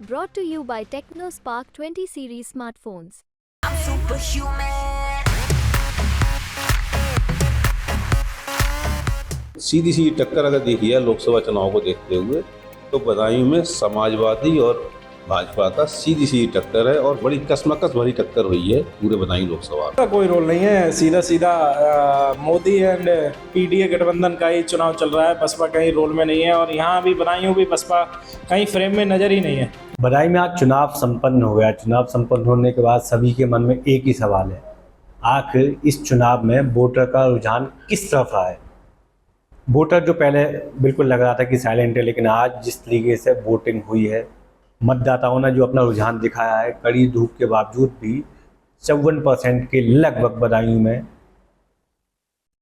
Brought to you by TechnoSpark 20 series smartphones. I'm superhuman. सीधी सी टक्कर अगर देखी है लोकसभा चुनाव को देखते हुए तो बदायूं में समाजवादी और भाजपा का सीधी सी टक्कर है और बड़ी कसमकस भरी टक्कर हुई है पूरे बदायूं लोकसभा का कोई रोल नहीं है। सीधा सीधा मोदी एंड पीडीए गठबंधन का ही चुनाव चल रहा है। बसपा कहीं रोल में नहीं है और यहाँ भी बदायूं भी बसपा कहीं फ्रेम में नजर ही नहीं है। बदायूं में आज चुनाव संपन्न हो गया। चुनाव संपन्न होने के बाद सभी के मन में एक ही सवाल है, आखिर इस चुनाव में वोटर का रुझान किस तरफ रहा है। वोटर जो पहले बिल्कुल लग रहा था कि साइलेंट है, लेकिन आज जिस तरीके से वोटिंग हुई है, मतदाताओं ने जो अपना रुझान दिखाया है, कड़ी धूप के बावजूद भी 54% के लगभग बदायूं में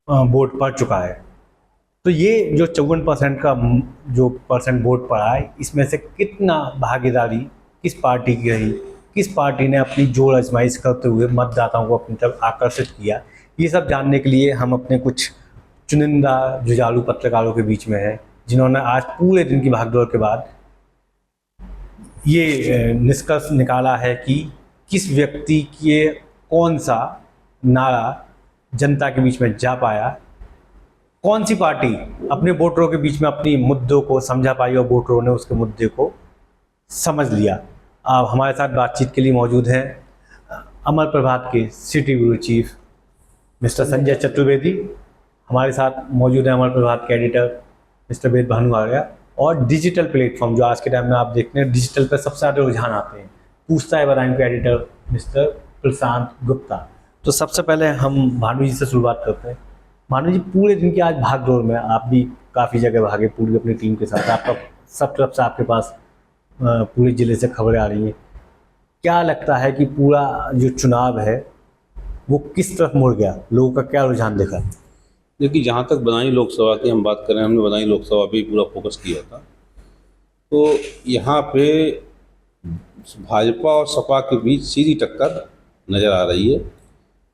वोट पड़ चुका है। तो ये जो 54% का जो परसेंट वोट पड़ा है, इसमें से कितना भागीदारी किस पार्टी की रही, किस पार्टी ने अपनी जोर आजमाइश करते हुए मतदाताओं को अपनी तरफ आकर्षित किया, ये सब जानने के लिए हम अपने कुछ चुनिंदा जुझारू पत्रकारों के बीच में हैं, जिन्होंने आज पूरे दिन की भागदौड़ के बाद ये निष्कर्ष निकाला है कि किस व्यक्ति के कौन सा नारा जनता के बीच में जा पाया, कौन सी पार्टी अपने वोटरों के बीच में अपनी मुद्दों को समझा पाई और वोटरों ने उसके मुद्दे को समझ लिया। अब हमारे साथ बातचीत के लिए मौजूद हैं अमर प्रभात के city bureau chief mister Sanjay Chaturvedi, हमारे साथ मौजूद है अमर प्रभात के एडिटर मिस्टर वेद भानुआर्या, और डिजिटल प्लेटफॉर्म जो आज के टाइम में आप देखते हैं डिजिटल पर सबसे ज़्यादा रुझान आते हैं, पूछता है बदायूं के एडिटर मिस्टर प्रशांत गुप्ता। तो सबसे पहले हम भानु जी से शुरुआत करते हैं। भानु जी, पूरे दिन की आज भाग दौड़ में आप भी काफ़ी जगह भागे पूरी अपनी टीम के साथ, आपका सब तरफ से आपके पास पूरे ज़िले से खबरें आ रही हैं। क्या लगता है कि पूरा जो चुनाव है वो किस तरफ मुड़ गया, लोगों का क्या रुझान देखा? देखिए, जहाँ तक बदायूं लोकसभा की हम बात करें, हमने बदायूं लोकसभा पे पूरा फोकस किया था। तो यहाँ पे भाजपा और सपा के बीच सीधी टक्कर नज़र आ रही है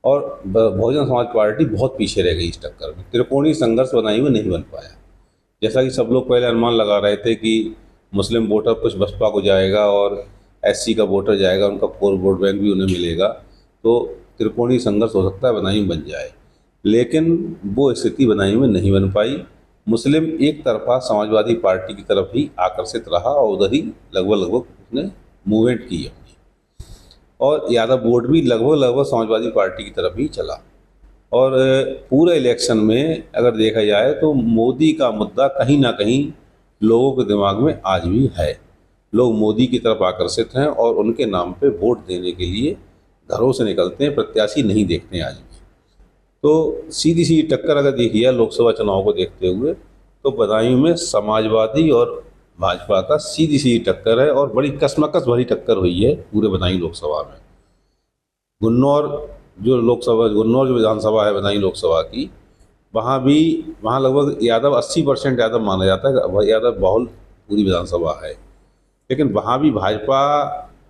और बहुजन समाज पार्टी बहुत पीछे रह गई इस टक्कर में। त्रिकोणीय संघर्ष बदायूं में नहीं बन पाया। जैसा कि सब लोग पहले अनुमान लगा रहे थे कि मुस्लिम वोटर कुछ बसपा को जाएगा और एससी का वोटर जाएगा, उनका कोर वोट बैंक भी उन्हें मिलेगा, तो त्रिकोणीय संघर्ष हो सकता है बदायूं बन जाए, लेकिन वो स्थिति बदायूं में नहीं बन पाई। मुस्लिम एक तरफा समाजवादी पार्टी की तरफ ही आकर्षित रहा और उधर ही लगभग उसने मूवमेंट की अपनी, और यादव वोट भी लगभग समाजवादी पार्टी की तरफ ही चला। और पूरे इलेक्शन में अगर देखा जाए तो मोदी का मुद्दा कहीं ना कहीं लोगों के दिमाग में आज भी है। लोग मोदी की तरफ आकर्षित हैं और उनके नाम पे वोट देने के लिए घरों से निकलते हैं, प्रत्याशी नहीं देखते हैं आज भी। तो सीधी सी टक्कर अगर देखी है लोकसभा चुनाव को देखते हुए तो बदायूं में समाजवादी और भाजपा का सीधी सी टक्कर है और बड़ी कसमकस भरी टक्कर हुई है पूरे बदायूं लोकसभा में। गुन्नौर जो विधानसभा है बदायूं लोकसभा की, वहाँ लगभग यादव 80% यादव माना जाता है, यादव बहुल पूरी विधानसभा है, लेकिन वहाँ भी भाजपा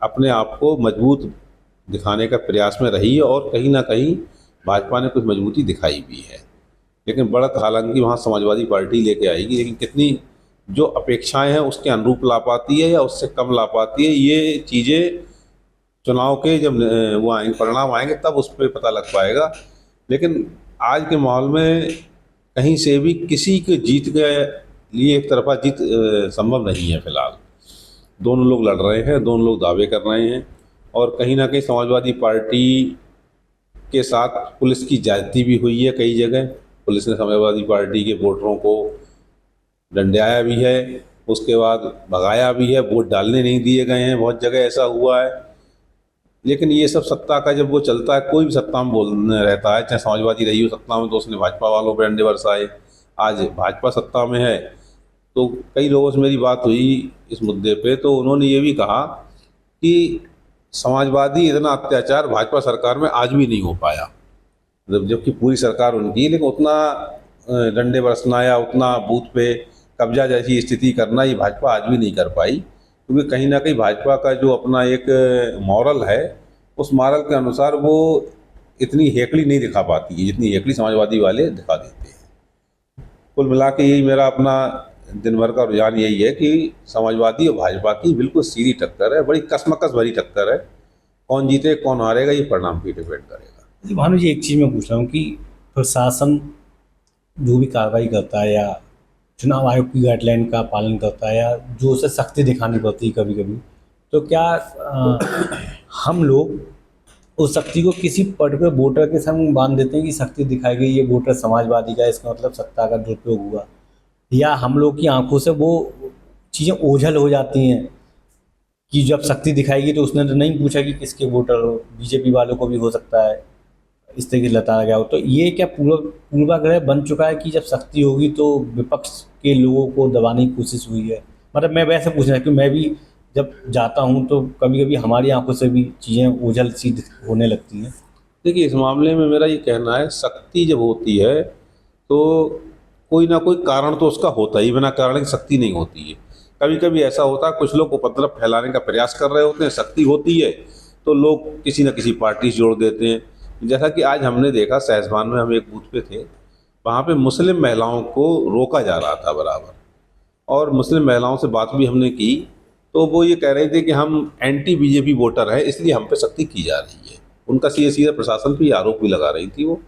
अपने आप को मजबूत दिखाने का प्रयास में रही है और कहीं ना कहीं भाजपा ने कुछ मजबूती दिखाई भी है। लेकिन बढ़त हालांकि वहाँ समाजवादी पार्टी लेके आएगी, लेकिन कितनी जो अपेक्षाएं हैं उसके अनुरूप ला पाती है या उससे कम ला पाती है, ये चीज़ें चुनाव के जब वो आएंगे, परिणाम आएंगे, तब उस पर पता लग पाएगा। लेकिन आज के माहौल में कहीं से भी किसी के जीत के लिए एक तरफा जीत संभव नहीं है। फिलहाल दोनों लोग लड़ रहे हैं, दोनों लोग दावे कर रहे हैं, और कहीं ना कहीं समाजवादी पार्टी के साथ पुलिस की ज्यादती भी हुई है। कई जगह पुलिस ने समाजवादी पार्टी के वोटरों को डंडाया भी है, उसके बाद भगाया भी है, वोट डालने नहीं दिए गए हैं, बहुत जगह ऐसा हुआ है। लेकिन ये सब सत्ता का जब वो चलता है, कोई भी सत्ता में बोलने रहता है, चाहे समाजवादी रही हो सत्ता में तो उसने भाजपा वालों पर डंडे बरसाए। आज भाजपा सत्ता में है तो कई लोगों से मेरी बात हुई इस मुद्दे पे, तो उन्होंने ये भी कहा कि समाजवादी इतना अत्याचार भाजपा सरकार में आज भी नहीं हो पाया, जबकि पूरी सरकार उनकी, लेकिन उतना डंडे बरसना या उतना बूथ पे कब्जा जैसी स्थिति करना ये भाजपा आज भी नहीं कर पाई, क्योंकि कहीं ना कहीं भाजपा का जो अपना एक मॉरल है, उस मॉरल के अनुसार वो इतनी हेकड़ी नहीं दिखा पाती है जितनी हेकड़ी समाजवादी वाले दिखा देते हैं। कुल मिला के यही मेरा अपना दिन भर का रुझान यही है कि समाजवादी और भाजपा की बिल्कुल सीधी टक्कर है, बड़ी कसमकस भरी टक्कर है। कौन जीते कौन हारेगा ये परिणाम पे डिपेंड करेगा। जी भानु जी, एक चीज़ मैं पूछ रहा हूँ कि प्रशासन जो भी कार्रवाई करता है या चुनाव आयोग की गाइडलाइन का पालन करता है या जो उसे सख्ती दिखानी पड़ती है कभी कभी, तो क्या हम लोग उस सख्ती को किसी पर्टिकुलर वोटर के संग बांध देते हैं कि सख्ती दिखाई गई, ये वोटर समाजवादी का, इसका मतलब सत्ता का दुरुपयोग हुआ, या हम लोग की आंखों से वो चीज़ें ओझल हो जाती हैं कि जब सख्ती दिखाएगी तो उसने तो नहीं पूछा कि किसके वोटर हो, बीजेपी वालों को भी हो सकता है इस तरीके से लताड़ा गया हो। तो ये क्या पूर्वाग्रह बन चुका है कि जब सख्ती होगी तो विपक्ष के लोगों को दबाने की कोशिश हुई है? मतलब मैं वैसे पूछ रहा हूँ कि मैं भी जब जाता हूँ तो कभी कभी हमारी आंखों से भी चीज़ें ओझल सी होने लगती हैं। देखिए, इस मामले में मेरा ये कहना है, सख्ती जब होती है तो कोई ना कोई कारण तो उसका होता ही, बिना कारण की सख्ती नहीं होती है। कभी कभी ऐसा होता है, कुछ लोग उपद्रव फैलाने का प्रयास कर रहे होते हैं, सख्ती होती है तो लोग किसी न किसी पार्टी से जोड़ देते हैं। जैसा कि आज हमने देखा, सहसवान में हम एक बूथ पे थे, वहाँ पे मुस्लिम महिलाओं को रोका जा रहा था बराबर, और मुस्लिम महिलाओं से बात भी हमने की तो वो ये कह रहे थे कि हम एंटी बीजेपी वोटर हैं, इसलिए हम पे सख्ती की जा रही है। उनका सीधे प्रशासन पे आरोप भी लगा रही थी वो।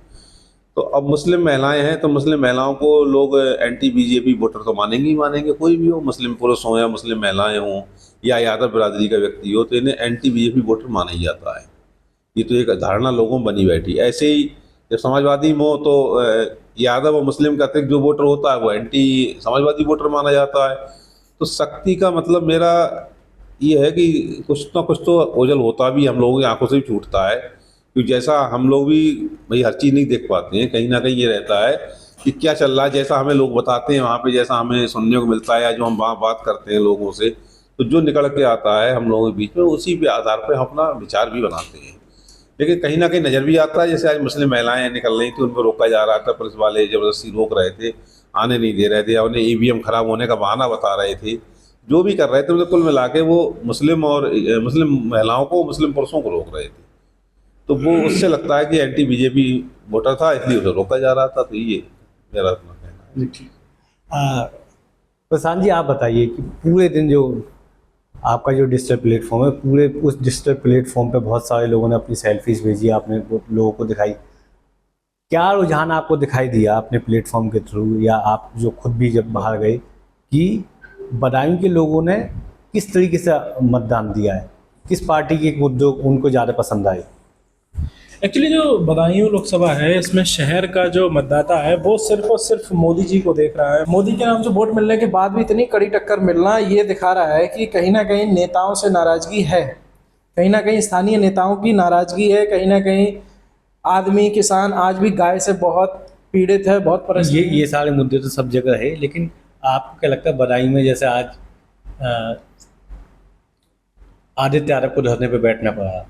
तो अब मुस्लिम महिलाएं हैं तो मुस्लिम महिलाओं को लोग एंटी बीजेपी वोटर तो मानेंगे ही मानेंगे, कोई भी हो, मुस्लिम पुरुष हों या मुस्लिम महिलाएं हों या यादव बिरादरी का व्यक्ति हो, तो इन्हें एंटी बीजेपी वोटर माना ही जाता है। ये तो एक धारणा लोगों में बनी बैठी। ऐसे ही जब समाजवादी में हो तो यादव और मुस्लिम का अतिरिक्त जो वोटर होता है वो एंटी समाजवादी वोटर माना जाता है। तो सख्ती का मतलब मेरा ये है कि कुछ ना कुछ तो ओझल होता भी, हम लोगों की आंखों से भी छूटता है, क्योंकि जैसा हम लोग भी भाई हर चीज़ नहीं देख पाते हैं, कहीं ना कहीं ये रहता है कि क्या चल रहा है, जैसा हमें लोग बताते हैं वहाँ पे, जैसा हमें सुनने को मिलता है या जो हम वहाँ बात करते हैं लोगों से, तो जो निकल के आता है हम लोगों के बीच में, उसी पे आधार पर हम अपना विचार भी बनाते हैं। लेकिन कहीं ना कहीं नज़र भी आता है, जैसे आज मुस्लिम महिलाएं निकल रही थी, उनको रोका जा रहा था, पुलिस वाले ज़बरदस्ती रोक रहे थे, आने नहीं दे रहे थे, या उन्हें ईवीएम खराब होने का बहाना बता रहे थे, जो भी कर रहे थे, मतलब कुल मिला के वो मुस्लिम और मुस्लिम महिलाओं को, मुस्लिम पुरुषों को रोक रहे थे। तो वो उससे लगता है कि एंटी बीजेपी वोटर था, इसलिए उसे रोका जा रहा था। तो ये मेरा अपना कहना है। ठीक। प्रशांत जी, आप बताइए कि पूरे दिन जो आपका जो डिजिटल प्लेटफॉर्म है, पूरे उस डिजिटल प्लेटफॉर्म पे बहुत सारे लोगों ने अपनी सेल्फीज भेजी, आपने लोगों को दिखाई, क्या रुझान आपको दिखाई दिया अपने प्लेटफॉर्म के थ्रू, या आप जो खुद भी जब बाहर गए, कि बदायूं के लोगों ने किस तरीके से मतदान दिया है, किस पार्टी के मुद्दों उनको ज़्यादा पसंद आए? एक्चुअली जो बदायूं लोकसभा है, इसमें शहर का जो मतदाता है वो सिर्फ और सिर्फ मोदी जी को देख रहा है। मोदी के नाम से वोट मिलने के बाद भी इतनी कड़ी टक्कर मिलना ये दिखा रहा है कि कहीं ना कहीं नेताओं से नाराज़गी है, कहीं ना कहीं स्थानीय नेताओं की नाराज़गी है, कहीं ना कहीं आदमी किसान आज भी गाय से बहुत पीड़ित है, बहुत परेशान। ये सारे मुद्दे तो सब जगह है, लेकिन आपको क्या लगता है बदायूं में, जैसे आज आदित्य यादव को धरने पे बैठना पड़ा,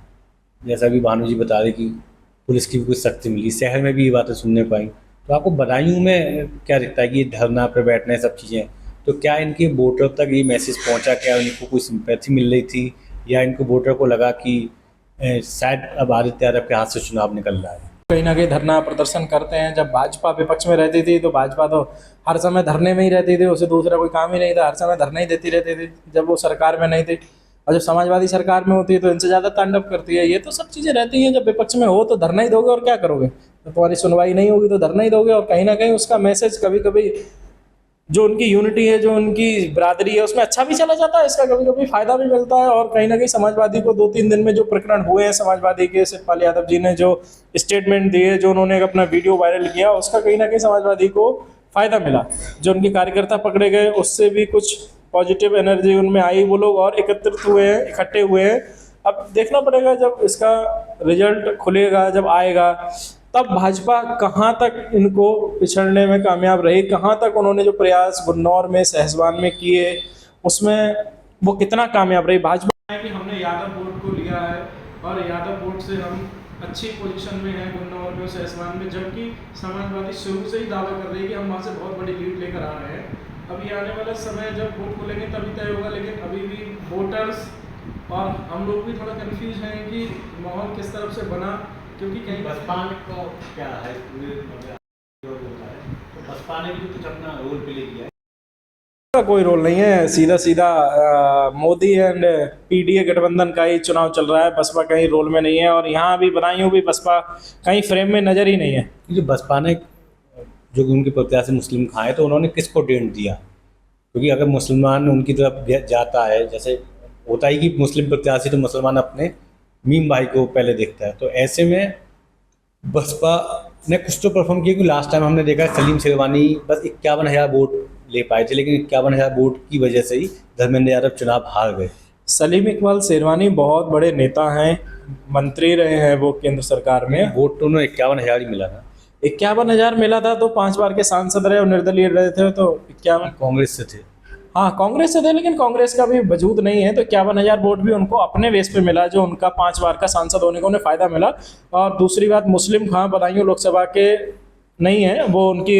जैसा भी भानु जी बता रहे कि पुलिस की भी कुछ सख्ती मिली, शहर में भी ये बातें सुनने पाई, तो आपको बदायूं में क्या दिखता है कि ये धरना पे बैठना, सब चीज़ें, तो क्या इनके वोटर तक ये मैसेज पहुंचा, क्या इनको कोई सिंपैथी मिल रही थी, या इनको वोटर को लगा कि शायद अब आदित्य यादव के हाथ से चुनाव निकल रहा है? कहीं ना कहीं धरना प्रदर्शन करते हैं। जब भाजपा विपक्ष में रहती थी तो भाजपा तो हर समय धरने में ही रहती थी, उसे दूसरा कोई काम ही नहीं था, हर समय धरना ही देती रहती थी जब वो सरकार में नहीं थी। और जब समाजवादी सरकार में होती है तो इनसे ज़्यादा तांडव करती है। ये तो सब चीज़ें रहती हैं, जब विपक्ष में हो तो धरना ही दोगे और क्या करोगे, तो तुम्हारी सुनवाई नहीं होगी तो धरना ही दोगे। और कहीं ना कहीं उसका मैसेज कभी कभी जो उनकी यूनिटी है, जो उनकी बिरादरी है, उसमें अच्छा भी चला जाता है, इसका कभी कभी फ़ायदा भी मिलता है। और कहीं ना कहीं समाजवादी को 2-3 दिन में जो प्रकरण हुए हैं समाजवादी के, शिवपाल यादव जी ने जो स्टेटमेंट दिए, जो उन्होंने अपना वीडियो वायरल किया, उसका कहीं ना कहीं समाजवादी को फ़ायदा मिला। जो उनके कार्यकर्ता पकड़े गए उससे भी कुछ पॉजिटिव एनर्जी उनमें आई, वो लोग और एकत्रित हुए हैं, इकट्ठे हुए हैं। अब देखना पड़ेगा जब इसका रिजल्ट खुलेगा, जब आएगा, तब भाजपा कहाँ तक इनको पिछड़ने में कामयाब रही, कहाँ तक उन्होंने जो प्रयास गुन्नौर में, सहसवान में किए, उसमें वो कितना कामयाब रही। भाजपा कि हमने यादव वोट को लिया है और यादव वोट से हम अच्छी पोजीशन में हैं गुन्नौर में, सहसवान में, जबकि समाजवादी शुरू से ही दावा कर रही है कि हम वहाँ से बहुत बड़ी लीड लेकर आ रहे हैं। अभी आने वाला समय जब वोट खुलेंगे तभी तय होगा, लेकिन अभी भी वोटर्स और हम लोग भी थोड़ा कंफ्यूज हैं कि माहौल किस तरफ से बना, क्योंकि कहीं बसपा को क्या है पूरे, तो बसपा ने भी कुछ अपना रोल प्ले किया है। का कोई रोल नहीं है, सीधा सीधा मोदी एंड पीडीए गठबंधन का ही चुनाव चल रहा है। बसपा कहीं रोल में नहीं है और यहाँ भी बदायूं भी बसपा कहीं फ्रेम में नजर ही नहीं है। जो बसपा ने जो उनके प्रत्याशी मुस्लिम खाए तो उन्होंने किसको डेंट दिया? क्योंकि अगर मुसलमान उनकी तरफ जाता है, जैसे होता ही कि मुस्लिम प्रत्याशी तो मुसलमान अपने मीम भाई को पहले देखता है, तो ऐसे में बसपा ने कुछ तो परफॉर्म किया। कि लास्ट टाइम हमने देखा सलीम शेरवानी बस 51,000 वोट ले पाए थे, लेकिन 51,000 वोट की वजह से ही धर्मेंद्र यादव चुनाव हार गए। सलीम इकबाल शेरवानी बहुत बड़े नेता हैं, मंत्री रहे हैं वो केंद्र सरकार में। वोट तो उन्हें 51,000 ही मिला था। 51,000 मिला था तो 5 बार के सांसद रहे और निर्दलीय रहे थे, तो 51 कांग्रेस से थे। हाँ कांग्रेस से थे, लेकिन कांग्रेस का भी वजूद नहीं है, तो 51,000 वोट भी उनको अपने बेस पे मिला, जो उनका 5 बार का सांसद होने का उन्हें फ़ायदा मिला। और दूसरी बात, मुस्लिम खां बदायूं लोकसभा के नहीं है, वो उनकी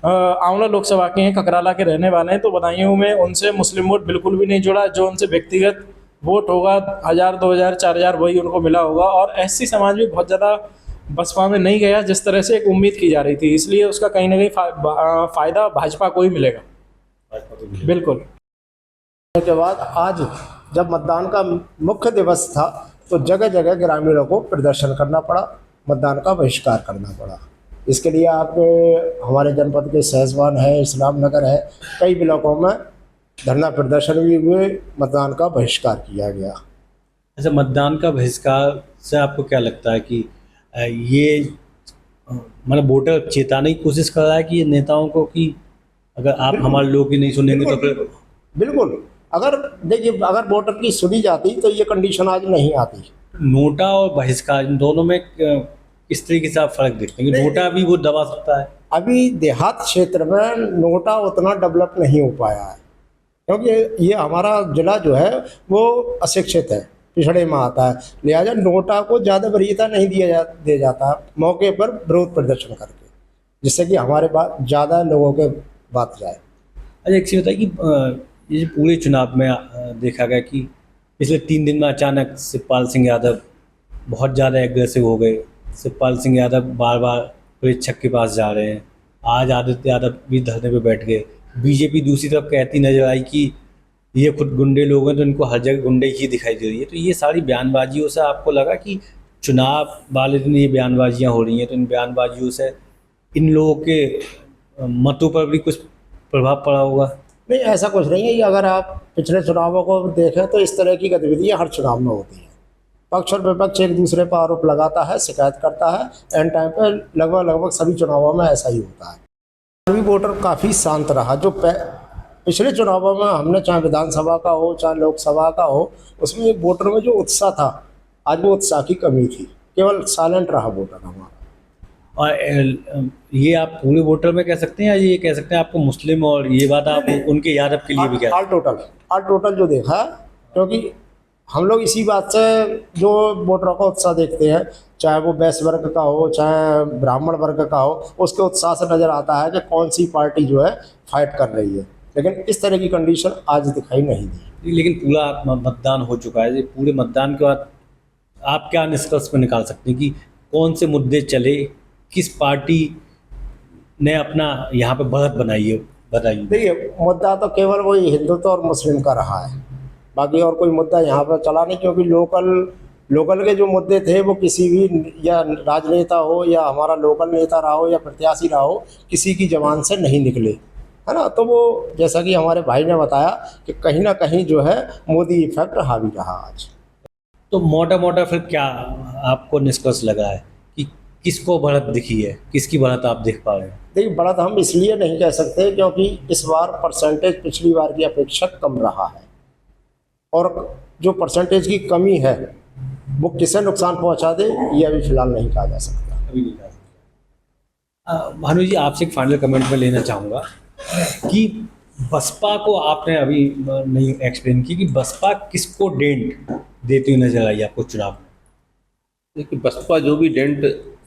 आंवला लोकसभा के हैं, ककराला के रहने वाले हैं, तो बदायूं में उनसे मुस्लिम वोट बिल्कुल भी नहीं जुड़ा। जो उनसे व्यक्तिगत वोट होगा 1,000, 2,000, 4,000 वही उनको मिला होगा। और एससी समाज भी बहुत ज़्यादा बसपा में नहीं गया जिस तरह से एक उम्मीद की जा रही थी, इसलिए उसका कहीं ना कहीं फ़ायदा भाजपा को ही मिलेगा। बिल्कुल। के बाद आज जब मतदान का मुख्य दिवस था तो जगह जगह ग्रामीणों को प्रदर्शन करना पड़ा, मतदान का बहिष्कार करना पड़ा। इसके लिए आपके हमारे जनपद के सहसवान है, इस्लाम नगर है, कई ब्लॉकों में धरना प्रदर्शन भी हुए, मतदान का बहिष्कार किया गया। अच्छा, मतदान का बहिष्कार से आपको क्या लगता है कि ये मतलब वोटर चेताने की कोशिश कर रहा है कि ये नेताओं को कि अगर आप हमारे लोग ही नहीं सुनेंगे तो फिर? बिल्कुल, अगर देखिए अगर वोटर की सुनी जाती तो ये कंडीशन आज नहीं आती। नोटा और बहिष्कार इन दोनों में किस तरीके से आप फर्क देखते हैं? नोटा भी वो दबा सकता है। अभी देहात क्षेत्र में नोटा उतना डेवलप नहीं हो पाया है, क्योंकि ये हमारा जिला जो है वो अशिक्षित है, पिछड़े में आता है, लिहाजा नोटा को ज़्यादा वरीयता नहीं दे जाता मौके पर विरोध प्रदर्शन करके, जिससे कि हमारे बात ज़्यादा लोगों के बात जाए। अच्छा, एक चीज़ बताइए कि ये पूरे चुनाव में देखा गया कि पिछले 3 दिन में अचानक शिवपाल सिंह यादव बहुत ज़्यादा एग्रेसिव हो गए। शिवपाल सिंह यादव बार बार परीक्षक के पास जा रहे हैं। आज आदित्य यादव भी धरने पे बैठ गए। बीजेपी दूसरी तरफ कहती नजर आई कि ये खुद गुंडे लोग हैं तो इनको हर जगह गुंडे ही दिखाई दे रही है। तो ये सारी बयानबाजियों से आपको लगा कि चुनाव वाले दिन ये बयानबाजियाँ हो रही हैं, तो इन बयानबाजियों से इन लोगों के मतों पर भी कुछ प्रभाव पड़ा होगा? नहीं, ऐसा कुछ नहीं है। अगर आप पिछले चुनावों को देखें तो इस तरह की गतिविधियां हर चुनाव में होती हैं। पक्ष और विपक्ष एक दूसरे पर आरोप लगाता है, शिकायत करता है, एंड टाइम पर लगभग सभी चुनावों में ऐसा ही होता है। सभी वोटर काफ़ी शांत रहा। जो पिछले चुनावों में हमने चाहे विधानसभा का हो चाहे लोकसभा का हो, उसमें एक वोटर में जो उत्साह था, आज वो उत्साह की कमी थी, केवल साइलेंट रहा वोटर हमारा। और ये आप पूरे वोटर में कह सकते हैं या ये कह सकते हैं आपको मुस्लिम, और ये बात आप उनके यादव के लिए भी कह? ऑल टोटल जो देखा, क्योंकि हम लोग इसी बात से जो वोटरों का उत्साह देखते हैं, चाहे वो वैश्य वर्ग का हो चाहे ब्राह्मण वर्ग का हो, उसके उत्साह से नज़र आता है कि कौन सी पार्टी जो है फाइट कर रही है। लेकिन इस तरह की कंडीशन आज दिखाई नहीं दी। लेकिन पूरा मतदान हो चुका है। पूरे मतदान के बाद आप क्या निष्कर्ष पर निकाल सकते हैं कि कौन से मुद्दे चले, किस पार्टी ने अपना यहाँ पे बढ़त बनाई है? बताइए। देखिए, मुद्दा तो केवल वही हिंदुत्व और मुस्लिम का रहा है, बाकी और कोई मुद्दा यहाँ पर चला नहीं। क्योंकि लोकल के जो मुद्दे थे वो किसी भी या राजनेता हो या हमारा लोकल नेता रहा हो या प्रत्याशी रहा हो, किसी की जबान से नहीं निकले, है ना। तो वो जैसा कि हमारे भाई ने बताया कि कहीं ना कहीं जो है मोदी इफेक्ट हावी रहा आज। तो मोटा फिर क्या आपको निष्कर्ष लगा है कि किसको बढ़त दिखी है, किसकी बढ़त आप देख पा रहे हैं? देखिए, बढ़त हम इसलिए नहीं कह सकते क्योंकि इस बार परसेंटेज पिछली बार की अपेक्षा कम रहा है, और जो परसेंटेज की कमी है वो किसे नुकसान पहुंचा दे ये अभी फिलहाल नहीं कहा जा सकता। अभी नहीं कहा सकता। भानु जी, आपसे एक फाइनल कमेंट में लेना चाहूँगा कि बसपा को आपने अभी नहीं एक्सप्लेन की कि बसपा किसको डेंट देती हुई नजर आई आपको चुनाव में? देखिए, बसपा जो भी डेंट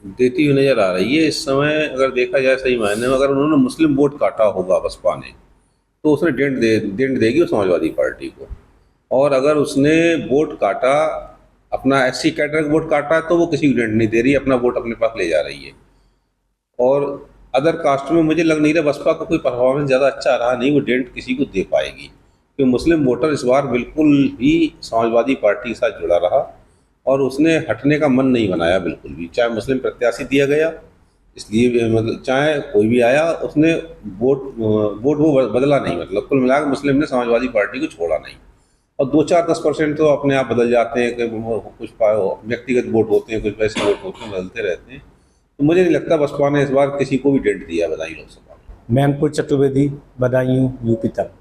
देती हुई नज़र आ रही है इस समय, अगर देखा जाए सही मायने में, अगर उन्होंने मुस्लिम वोट काटा होगा बसपा ने, तो उसने डेंट देगी वो समाजवादी पार्टी को। और अगर उसने वोट काटा, अपना एससी कैटेगरी वोट काटा, तो वो किसी को डेंट नहीं दे रही है, अपना वोट अपने पास ले जा रही है। और अदर कास्ट में मुझे लग नहीं रहा बसपा को कोई परफॉर्मेंस ज़्यादा अच्छा रहा नहीं, वो डेंट किसी को दे पाएगी, क्योंकि मुस्लिम वोटर इस बार बिल्कुल भी समाजवादी पार्टी के साथ जुड़ा रहा और उसने हटने का मन नहीं बनाया बिल्कुल भी, चाहे मुस्लिम प्रत्याशी दिया गया इसलिए, मतलब चाहे कोई भी आया उसने वोट वो बदला नहीं, मतलब कुल मिलाकर मुस्लिम ने समाजवादी पार्टी को छोड़ा नहीं। और 2-4-10% तो अपने आप बदल जाते हैं कि कुछ व्यक्तिगत वोट होते हैं, कुछ वैसे वोट होते हैं, बदलते रहते हैं। तो मुझे नहीं लगता बसपा ने इस बार किसी को भी डेंट दिया बदायूं लोकसभा में। मैं अंकुर चतुर्वेदी, बदायूं यूपी तक।